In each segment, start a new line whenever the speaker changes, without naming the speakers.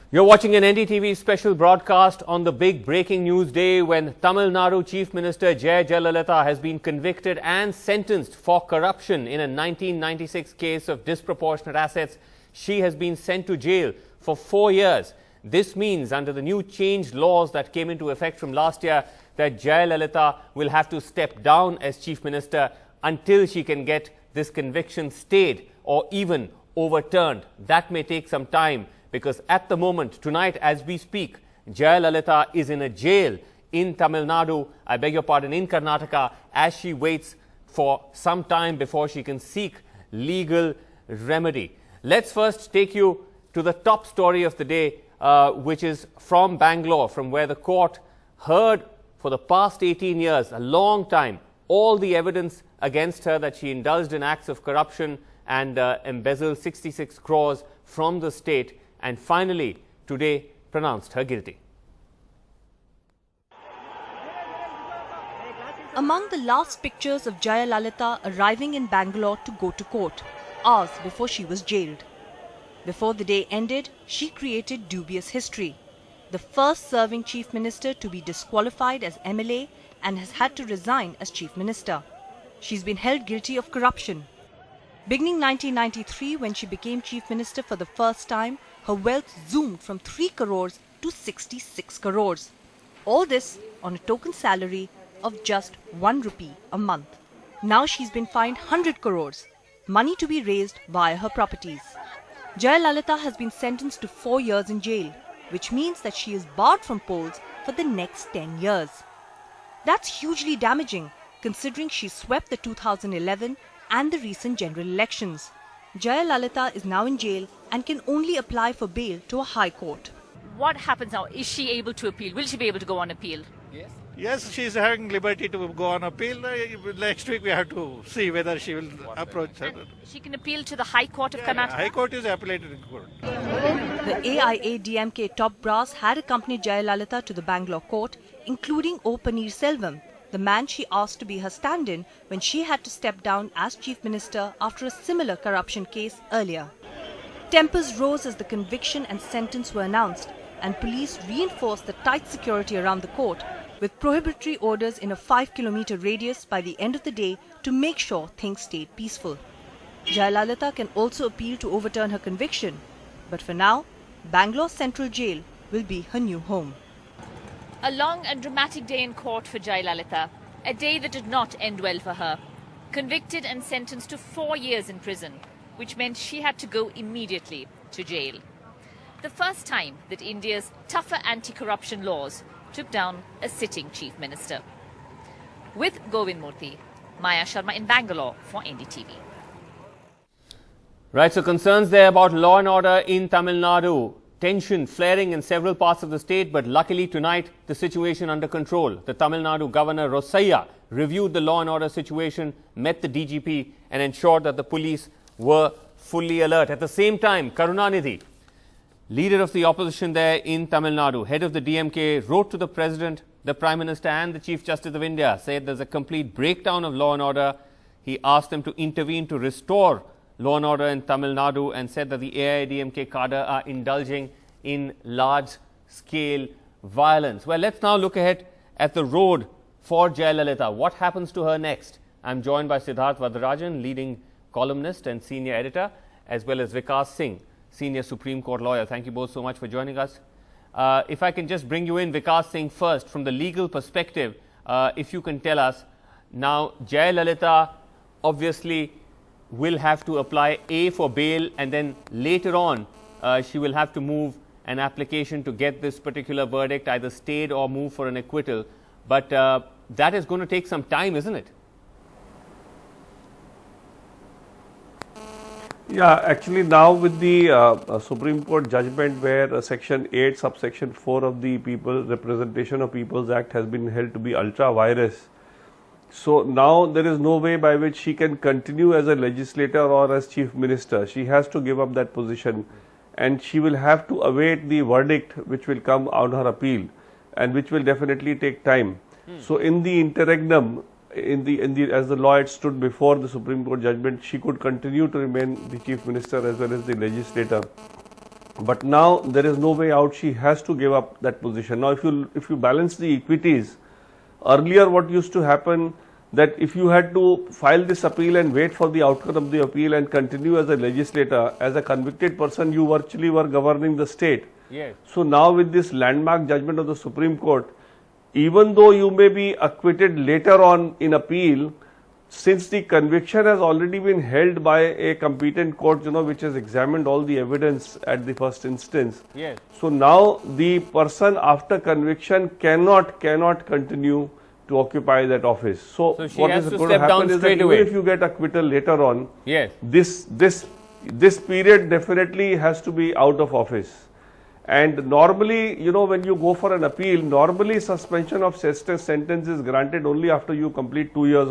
You're watching an NDTV special broadcast on the big breaking news day when Tamil Nadu Chief Minister Jayalalitha has been convicted and sentenced for corruption in a 1996 case of disproportionate assets. She has been sent to jail for 4 years. This means, under the new changed laws that came into effect from last year, that Jayalalitha will have to step down as Chief Minister until she can get this conviction stayed or even overturned. That may take some time, because at the moment, tonight as we speak, Jayalalitha is in a jail in Tamil Nadu, in Karnataka, as she waits for some time before she can seek legal remedy. Let's first take you to the top story of the day, which is from Bangalore, from where the court heard for the past 18 years, a long time, all the evidence against her that she indulged in acts of corruption and embezzled 66 crores from the state, and finally today pronounced her guilty.
Among the last pictures of Jayalalitha arriving in Bangalore to go to court, hours before she was jailed. Before the day ended, she created dubious history. The first serving Chief Minister to be disqualified as MLA and has had to resign as Chief Minister. She's been held guilty of corruption. Beginning 1993, when she became Chief Minister for the first time, her wealth zoomed from 3 crores to 66 crores. All this on a token salary of just 1 rupee a month. Now she's been fined 100 crores, money to be raised via her properties. Jayalalitha has been sentenced to 4 years in jail, which means that she is barred from polls for the next 10 years. That's hugely damaging, considering she swept the 2011 and the recent general elections. Jayalalitha is now in jail and can only apply for bail to a high court.
What happens now? Is she able to appeal? Will she be able to go on appeal?
Yes, she is having liberty to go on appeal. Next week we have to see whether she will approach.
She can appeal to the High Court of Karnataka?
High Court is appellated court.
The AIADMK top brass had accompanied Jayalalitha to the Bangalore court, including O. Paneerselvam, the man she asked to be her stand-in when she had to step down as Chief Minister after a similar corruption case earlier. Tempers rose as the conviction and sentence were announced, and police reinforced the tight security around the court with prohibitory orders in a 5-kilometer radius by the end of the day to make sure things stayed peaceful. Jayalalitha can also appeal to overturn her conviction, but for now, Bangalore Central Jail will be her new home.
A long and dramatic day in court for Jayalalitha, a day that did not end well for her. Convicted and sentenced to 4 years in prison, which meant she had to go immediately to jail. The first time that India's tougher anti-corruption laws took down a sitting Chief Minister. With Govind Murthy, Maya Sharma in Bangalore for NDTV.
Right, so concerns there about law and order in Tamil Nadu. Tension flaring in several parts of the state, but luckily tonight the situation under control. The Tamil Nadu Governor Rosaiah reviewed the law and order situation, met the DGP and ensured that the police were fully alert. At the same time, Karunanidhi, leader of the opposition there in Tamil Nadu, head of the DMK, wrote to the President, the Prime Minister and the Chief Justice of India, said there's a complete breakdown of law and order. He asked them to intervene to restore law and order in Tamil Nadu and said that the AIADMK cadre are indulging in large-scale violence. Well, let's now look ahead at the road for Jayalalitha. What happens to her next? I'm joined by Siddharth Varadarajan, leading columnist and senior editor, as well as Vikas Singh, senior Supreme Court lawyer. Thank you both so much for joining us. If I can just bring you in, Vikas Singh, first, from the legal perspective, if you can tell us, now Jayalalitha obviously will have to apply for bail, and then later on she will have to move an application to get this particular verdict either stayed or move for an acquittal. But that is going to take some time, isn't it?
Yeah, actually now with the Supreme Court judgment where Section 8, subsection 4 of the Representation of People's Act has been held to be ultra virus. So now there is no way by which she can continue as a legislator or as Chief Minister. She has to give up that position, and she will have to await the verdict which will come on her appeal, and which will definitely take time. So in the interregnum, as the law had stood before the Supreme Court judgment, she could continue to remain the Chief Minister as well as the legislator. But now there is no way out. She has to give up that position. Now, if you balance the equities, earlier what used to happen, that if you had to file this appeal and wait for the outcome of the appeal and continue as a legislator, as a convicted person, you virtually were governing the state.
Yes.
So now with this landmark judgment of the Supreme Court, even though you may be acquitted later on in appeal, since the conviction has already been held by a competent court, which has examined all the evidence at the first instance.
Yes.
So now the person after conviction cannot continue to occupy that office. So
she has to
going
step
to
down
happen is that
straight
even
away.
if you get acquittal later on,
Yes.
this period definitely has to be out of office. And normally, when you go for an appeal, normally suspension of sentence is granted only after you complete 2 years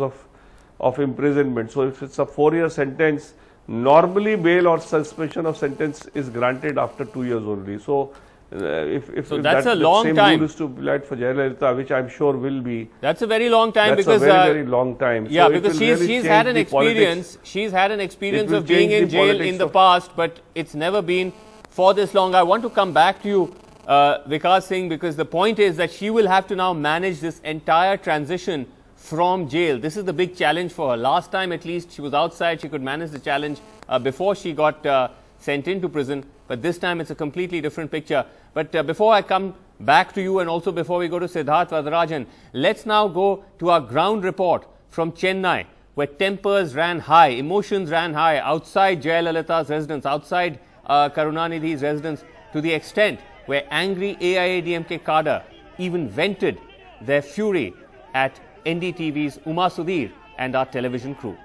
of imprisonment. So if it's a 4-year sentence, normally bail or suspension of sentence is granted after 2 years only. So if
that's a
the
long
same
time.
rule is to apply for Jayalalitha, which I'm sure will be.
That's a very long time,
That's
because
a very long time.
Yeah,
So it
because
will really
she's
change
had an
the
experience.
politics.
She's had an experience
It will
of being
change
in
the
jail
politics
in the
of-
past, but it's never been for this long. I want to come back to you, Vikas Singh, because the point is that she will have to now manage this entire transition from jail. This is the big challenge for her. Last time, at least, she was outside. She could manage the challenge before she got sent into prison. But this time, it's a completely different picture. But before I come back to you, and also before we go to Siddharth Varadarajan, let's now go to our ground report from Chennai, where tempers ran high, emotions ran high outside Jayalalitha's residence, outside Karunanidhi's residence, to the extent where angry AIADMK cadre even vented their fury at NDTV's Uma Sudhir and our television crew.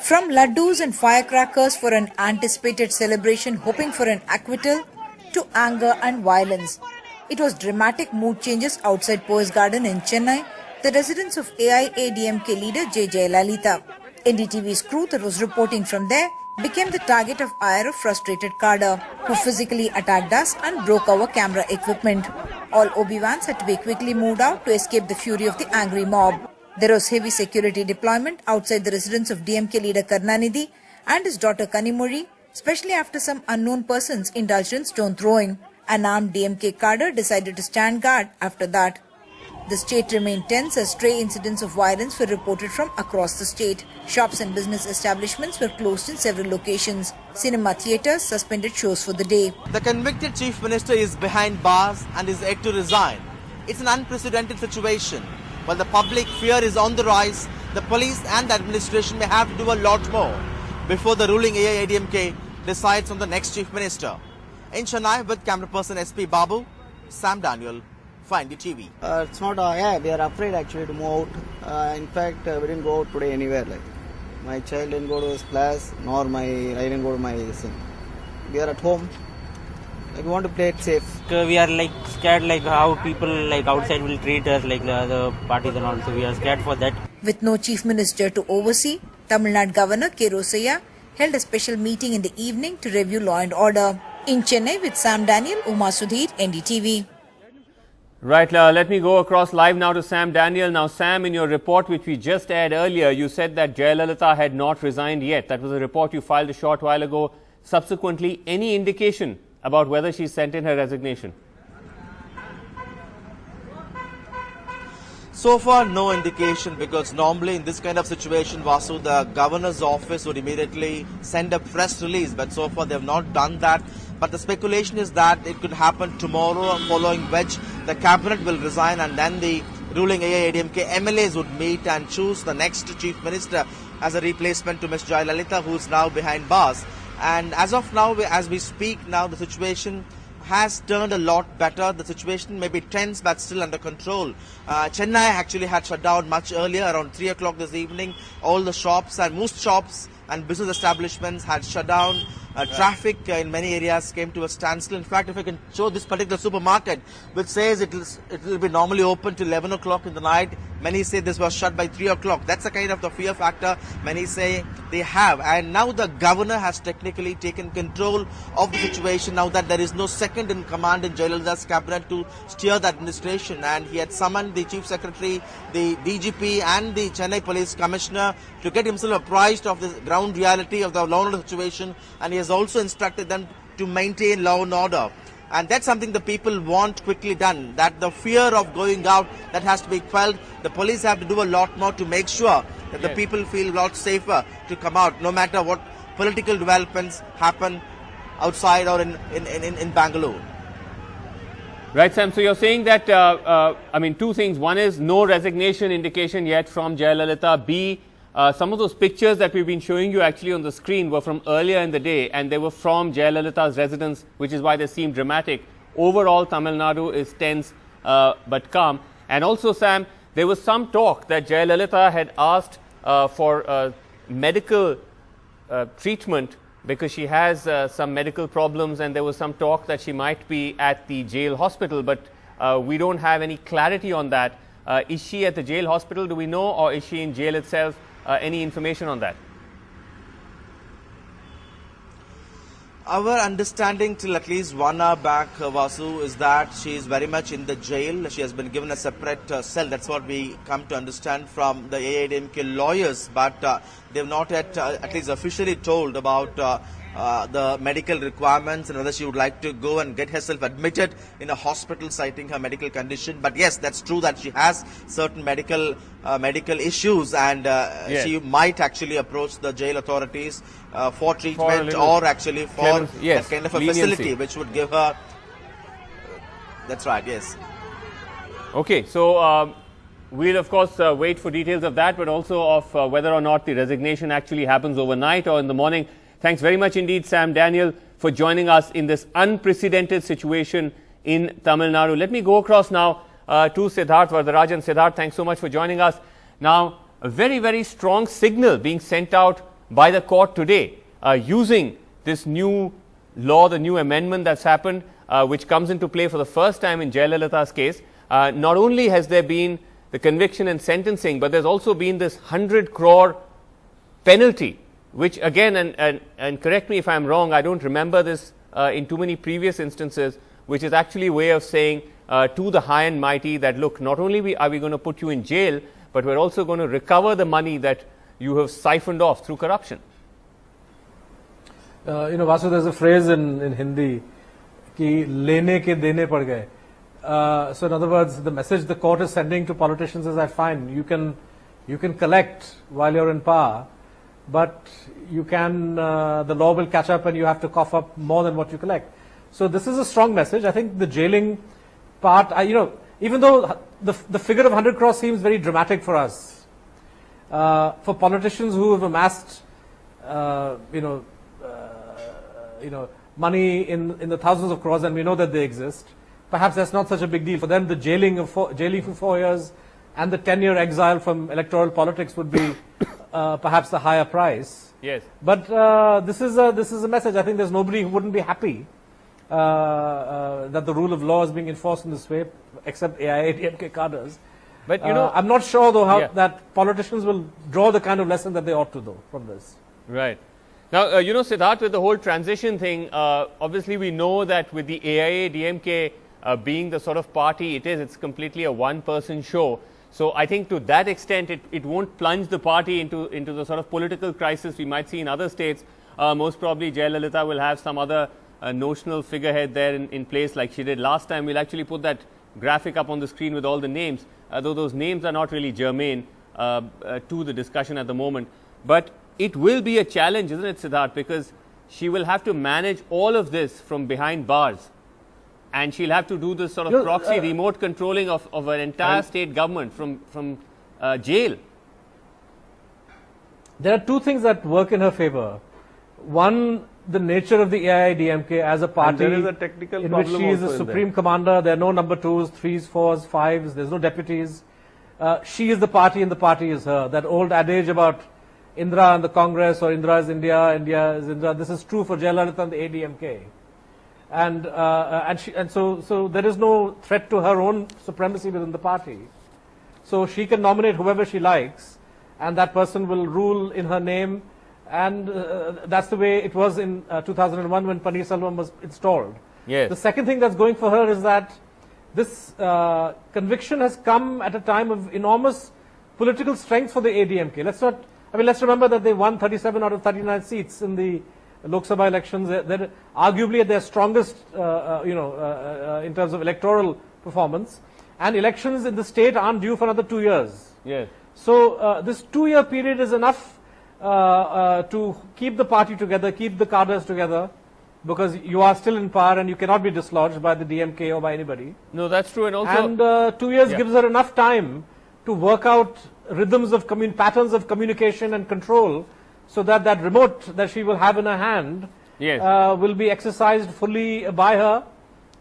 From laddus and firecrackers for an anticipated celebration hoping for an acquittal, to anger and violence. It was dramatic mood changes outside Poise Garden in Chennai, the residence of AIADMK leader J. Jayalalitha. NDTV's crew that was reporting from there became the target of ire of frustrated cadre, who physically attacked us and broke our camera equipment. All OB vans had to be quickly moved out to escape the fury of the angry mob. There was heavy security deployment outside the residence of DMK leader Karunanidhi and his daughter Kanimozhi, especially after some unknown persons indulged in stone throwing. An armed DMK cadre decided to stand guard after that. The state remained tense as stray incidents of violence were reported from across the state. Shops and business establishments were closed in several locations. Cinema theatres suspended shows for the day.
The convicted chief minister is behind bars and is yet to resign. It's an unprecedented situation. While the public fear is on the rise, the police and the administration may have to do a lot more before the ruling AIADMK decides on the next chief minister. In Chennai, with camera person SP Babu, Sam Daniel, Find the TV.
It's not, we are afraid actually to move out. In fact, we didn't go out today anywhere. Like my child didn't go to his class, nor I didn't go to my thing. We are at home. We want to play it safe.
We are like scared like how people like outside will treat us, like the other parties and all. So we are scared for that.
With no chief minister to oversee, Tamil Nadu Governor K. Rosaiah held a special meeting in the evening to review law and order. In Chennai with Sam Daniel, Uma Sudhir, NDTV.
Right, let me go across live now to Sam Daniel. Now, Sam, in your report which we just aired earlier, you said that Jayalalitha had not resigned yet. That was a report you filed a short while ago. Subsequently, any indication about whether she sent in her resignation?
So far, no indication, because normally in this kind of situation, Vasu, the governor's office would immediately send a press release, but so far they have not done that. But the speculation is that it could happen tomorrow, following which the cabinet will resign and then the ruling AIADMK MLAs would meet and choose the next chief minister as a replacement to Ms. Jayalalitha, who is now behind bars. And as of now, as we speak now, the situation has turned a lot better. The situation may be tense but still under control. Chennai actually had shut down much earlier, around 3 o'clock this evening. All the shops and most shops and business establishments had shut down. Traffic in many areas came to a standstill. In fact, if I can show this particular supermarket, which says it will be normally open till 11 o'clock in the night, Many say this was shut by 3 o'clock. That's the kind of the fear factor many say they have. And now the governor has technically taken control of the situation now that there is no second in command in Jayalalitha's cabinet to steer the administration. And he had summoned the Chief Secretary, the DGP and the Chennai Police Commissioner to get himself apprised of the ground reality of the law and order situation. And he has also instructed them to maintain law and order. And that's something the people want quickly done, that the fear of going out, that has to be quelled. The police have to do a lot more to make sure that the people feel a lot safer to come out, no matter what political developments happen outside or in Bangalore.
Right, Sam. So you're saying that, I mean, two things. One is no resignation indication yet from Jayalalitha. B, some of those pictures that we've been showing you actually on the screen were from earlier in the day, and they were from Jayalalitha's residence, which is why they seem dramatic. Overall, Tamil Nadu is tense but calm. And also, Sam, there was some talk that Jayalalitha had asked for medical treatment because she has some medical problems, and there was some talk that she might be at the jail hospital, but we don't have any clarity on that. Is she at the jail hospital, do we know, or is she in jail itself? Any information on that?
Our understanding till at least 1 hour back, Vasu, is that she is very much in the jail. She has been given a separate cell. That's what we come to understand from the AIADMK lawyers. But they have not yet, at least officially, told about the medical requirements and whether she would like to go and get herself admitted in a hospital citing her medical condition. But yes, that's true that she has certain medical issues, and she might actually approach the jail authorities for treatment or actually for that kind of a facility which would give her. That's right, yes.
Okay, so we'll of course wait for details of that, but also of whether or not the resignation actually happens overnight or in the morning. Thanks very much indeed, Sam Daniel, for joining us in this unprecedented situation in Tamil Nadu. Let me go across now to Siddharth Varadarajan. Siddharth, thanks so much for joining us. Now, a very, very strong signal being sent out by the court today using this new law, the new amendment that's happened, which comes into play for the first time in Jayalalitha's case. Not only has there been the conviction and sentencing, but there's also been this 100 crore penalty, which again, and correct me if I'm wrong, I don't remember this in too many previous instances, which is actually a way of saying to the high and mighty that, look, not only are we going to put you in jail, but we're also going to recover the money that you have siphoned off through corruption.
Vasu, there's a phrase in Hindi, ki lene ke dene pad gaye. So in other words, the message the court is sending to politicians is that fine, you can collect while you're in power, but you can, the law will catch up and you have to cough up more than what you collect. So this is a strong message. I think the jailing part, even though the figure of 100 crores seems very dramatic for us, for politicians who have amassed, money in the thousands of crores, and we know that they exist, perhaps that's not such a big deal. For them, the jailing for 4 years and the 10-year exile from electoral politics would be perhaps a higher price.
Yes.
But this is a message. I think there's nobody who wouldn't be happy that the rule of law is being enforced in this way, except AIADMK cadres.
But
I'm not sure though how that politicians will draw the kind of lesson that they ought to though from this.
Right. Now, Siddharth, with the whole transition thing, obviously we know that with the AIADMK being the sort of party it is, it's completely a one-person show. So I think to that extent, it won't plunge the party into the sort of political crisis we might see in other states. Most probably Jayalalitha will have some other notional figurehead there in place like she did last time. We'll actually put that graphic up on the screen with all the names, though those names are not really germane to the discussion at the moment. But it will be a challenge, isn't it, Siddharth? Because she will have to manage all of this from behind bars. And she'll have to do this sort of proxy remote controlling of an entire state government from jail.
There are two things that work in her favor. One, the nature of the AIADMK as a party,
there is a technical
in which she is a supreme commander. There are no number 2s, 3s, 4s, 5s. There's no deputies. She is the party and the party is her. That old adage about Indra and the Congress, or Indra is India, India is Indra. This is true for Jayalalitha and the ADMK. And so there is no threat to her own supremacy within the party. So she can nominate whoever she likes, and that person will rule in her name. And that's the way it was in 2001 when Paneerselvam was installed.
Yes.
The second thing that's going for her is that this conviction has come at a time of enormous political strength for the ADMK. Let's remember that they won 37 out of 39 seats in the Lok Sabha elections. They're arguably at their strongest, in terms of electoral performance. And elections in the state aren't due for another 2 years.
Yes.
So this 2-year period is enough to keep the party together, keep the cadres together, because you are still in power and you cannot be dislodged by the DMK or by anybody.
No, that's true. And also,
and 2 years gives her enough time to work out rhythms of patterns of communication and control, so that that remote that she will have in her hand will be exercised fully by her,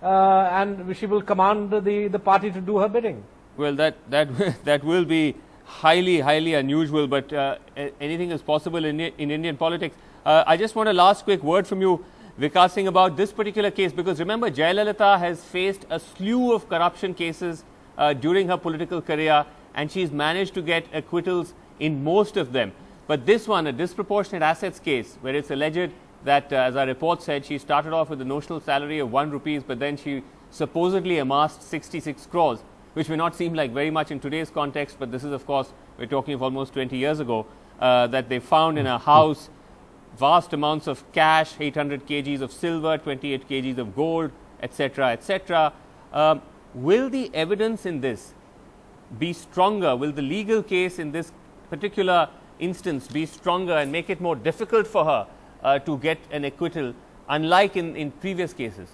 and she will command the party to do her bidding.
Well, that will be highly unusual, but anything is possible in Indian politics. I just want a last quick word from you, Vikas Singh, about this particular case, because remember, Jayalalitha has faced a slew of corruption cases during her political career, and she's managed to get acquittals in most of them. But this one, a disproportionate assets case, where it's alleged that, as our report said, she started off with a notional salary of 1 rupee, but then she supposedly amassed 66 crores, which may not seem like very much in today's context, but this is, of course, we're talking of almost 20 years ago, that they found in a house vast amounts of cash, 800 kgs of silver, 28 kgs of gold, etc., etc. Will the evidence in this be stronger? Will the legal case in this particular instance be stronger and make it more difficult for her to get an acquittal, unlike in previous cases?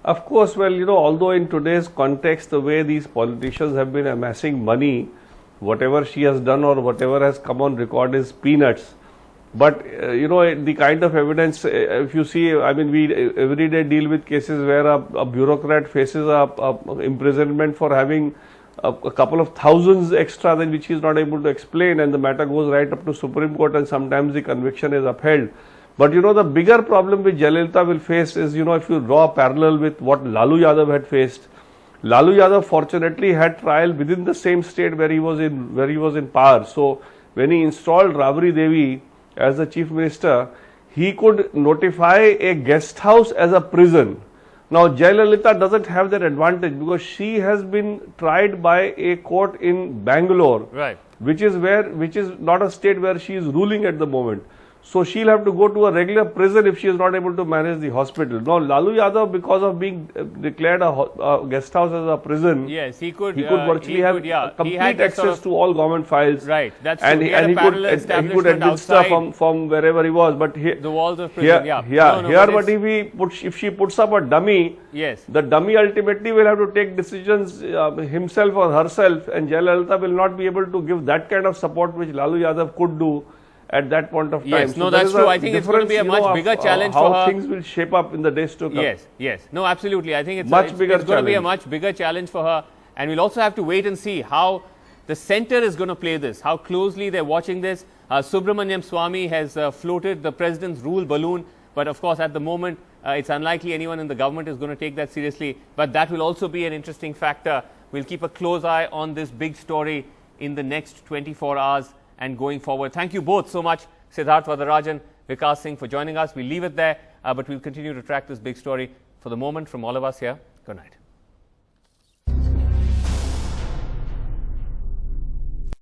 Of course, well, although in today's context, the way these politicians have been amassing money, whatever she has done or whatever has come on record is peanuts. But, the kind of evidence, if you see, we every day deal with cases where a bureaucrat faces a imprisonment for having a couple of thousands extra than which he is not able to explain, and the matter goes right up to Supreme Court, and sometimes the conviction is upheld. But the bigger problem which Jayalalitha will face is, if you draw a parallel with what Lalu Yadav had faced. Lalu Yadav fortunately had trial within the same state where he was in power. So when he installed Rabri Devi as the chief minister, he could notify a guest house as a prison. Now Jayalalitha doesn't have that advantage because she has been tried by a court in Bangalore,
right,
which is not a state where she is ruling at the moment. So she'll have to go to a regular prison if she is not able to manage the hospital. Now Lalu Yadav, because of being declared a guest house as a prison,
yes, he could
virtually have complete access to all government files.
Right, that's
and
true.
He could edit stuff from wherever he was. But
the walls of prison.
But if she puts up a dummy,
yes,
the dummy ultimately will have to take decisions himself or herself, and Jayalalitha will not be able to give that kind of support which Lalu Yadav could do at that point of time.
Yes, no, that's true. I think it's going to be a much bigger challenge for her.
How things will shape up in the days to come.
Yes. No, absolutely. I think it's
going
to be a much bigger challenge for her. And we'll also have to wait and see how the centre is going to play this, how closely they're watching this. Subramaniam Swamy has floated the president's rule balloon. But of course, at the moment, it's unlikely anyone in the government is going to take that seriously. But that will also be an interesting factor. We'll keep a close eye on this big story in the next 24 hours. And going forward. Thank you both so much, Siddharth Varadarajan, Vikas Singh, for joining us. We'll leave it there, but we'll continue to track this big story. For the moment, from all of us here, good night.